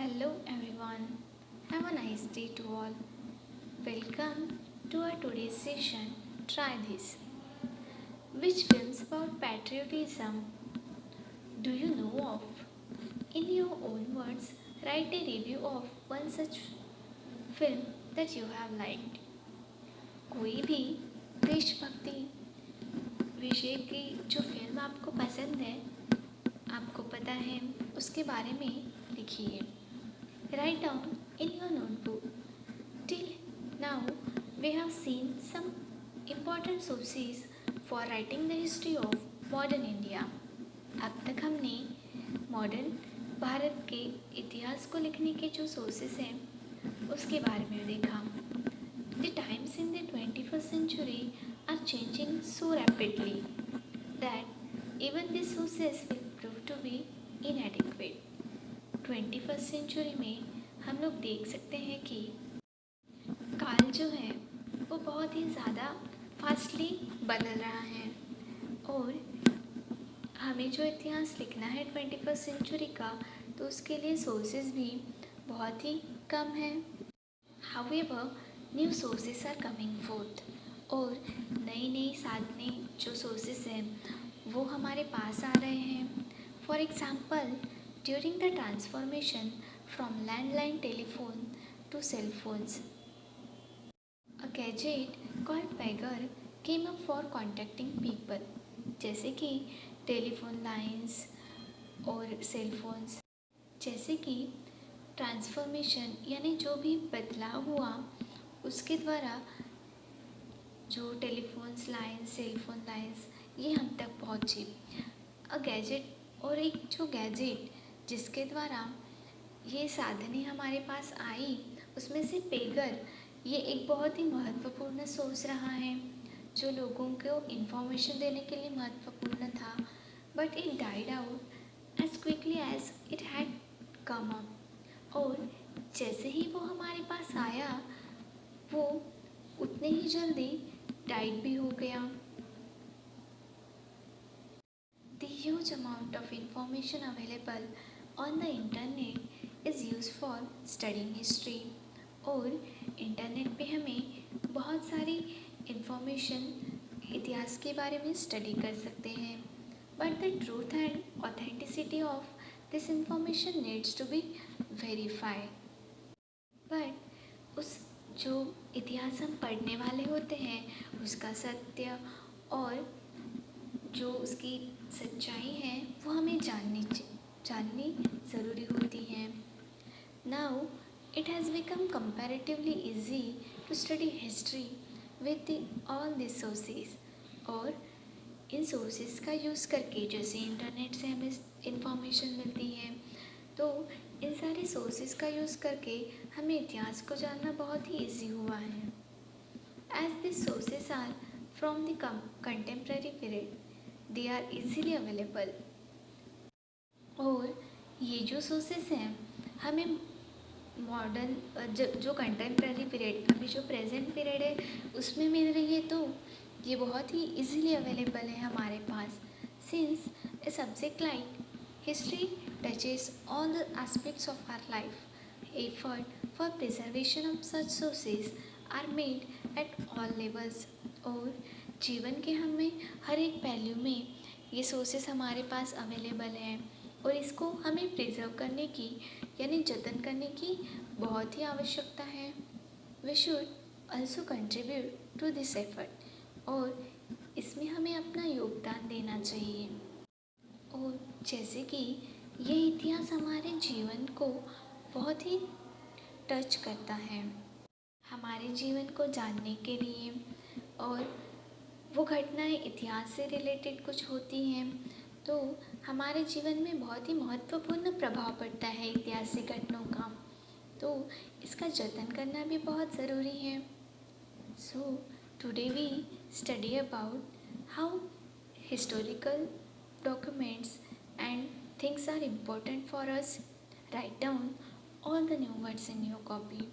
Hello everyone, have a nice day to all. Welcome to our today's session. Try this. Which films about patriotism do you know of? In your own words, write a review of one such film that you have liked. कोई भी देशभक्ति विषय की जो film आपको पसंद है, आपको पता है, उसके बारे में लिखिए. Write down in your notebook. Till now, we have seen some important sources for writing the history of modern India. अब तक हमने मॉडर्न भारत के इतिहास को लिखने के जो सोर्सेस हैं उसके बारे में देखा. The times in the 21st century are changing so rapidly that even these sources will prove to be inadequate. 21st century में हम लोग देख सकते हैं कि काल जो है वो बहुत ही ज़्यादा फास्टली बदल रहा है और हमें जो इतिहास लिखना है 21st सेंचुरी का तो उसके लिए सोर्सेज भी बहुत ही कम हैं. However, new sources are coming forth और नई साधने जो सोर्सेज हैं वो हमारे पास आ रहे हैं. For example, during the transformation from landline telephone to cell phones, a gadget called pager came up for contacting people. जैसे कि टेलीफोन लाइंस और सेल फोन्स. जैसे कि ट्रांसफॉर्मेशन यानी जो भी बदलाव हुआ उसके द्वारा जो telephones lines cell phone lines ये हम तक पहुँची. अ गैजेट और एक जो गैजेट जिसके द्वारा ये साधनें हमारे पास आई उसमें से पेगर ये एक बहुत ही महत्वपूर्ण सोर्स रहा है जो लोगों को इन्फॉर्मेशन देने के लिए महत्वपूर्ण था. But it died out as quickly as it had come up और जैसे ही वो हमारे पास आया वो उतने ही जल्दी डाइड भी हो गया. The huge amount of information available on the internet is used for studying history. और इंटरनेट पे हमें बहुत सारी इंफॉर्मेशन इतिहास के बारे में स्टडी कर सकते हैं. But the truth and authenticity of this information needs to be verified. But उस जो इतिहास हम पढ़ने वाले होते हैं उसका सत्य और जो उसकी सच्चाई है वो हमें जाननी ज़रूरी होती है. Now it has become comparatively easy to study history with all this sources. और इन सोर्सेज का यूज़ करके जैसे इंटरनेट से हमें इंफॉर्मेशन मिलती है तो इन सारे सोर्सेज का यूज़ करके हमें इतिहास को जानना बहुत ही ईजी हुआ है. As this sources are from the contemporary period they are easily available. और ये जो सोर्सेस हैं हमें मॉडर्न जो कंटेम्प्रेरी पीरियड अभी जो प्रेजेंट पीरियड है उसमें मिल रही है तो ये बहुत ही इजीली अवेलेबल है हमारे पास. Since a subject like history touches all the aspects of our life, effort for preservation of such sources are made at all levels. और जीवन के हमें हर एक पहलू में ये सोर्सेस हमारे पास अवेलेबल हैं और इसको हमें प्रिजर्व करने की यानी जतन करने की बहुत ही आवश्यकता है. We should also contribute to this effort और इसमें हमें अपना योगदान देना चाहिए. और जैसे कि ये इतिहास हमारे जीवन को बहुत ही टच करता है. हमारे जीवन को जानने के लिए और वो घटनाएं इतिहास से रिलेटेड कुछ होती हैं तो हमारे जीवन में बहुत ही महत्वपूर्ण प्रभाव पड़ता है ऐतिहासिक घटनाओं का. तो इसका जतन करना भी बहुत ज़रूरी है. So today we study about how historical documents and things are important for us. Write down all the new words in your copy.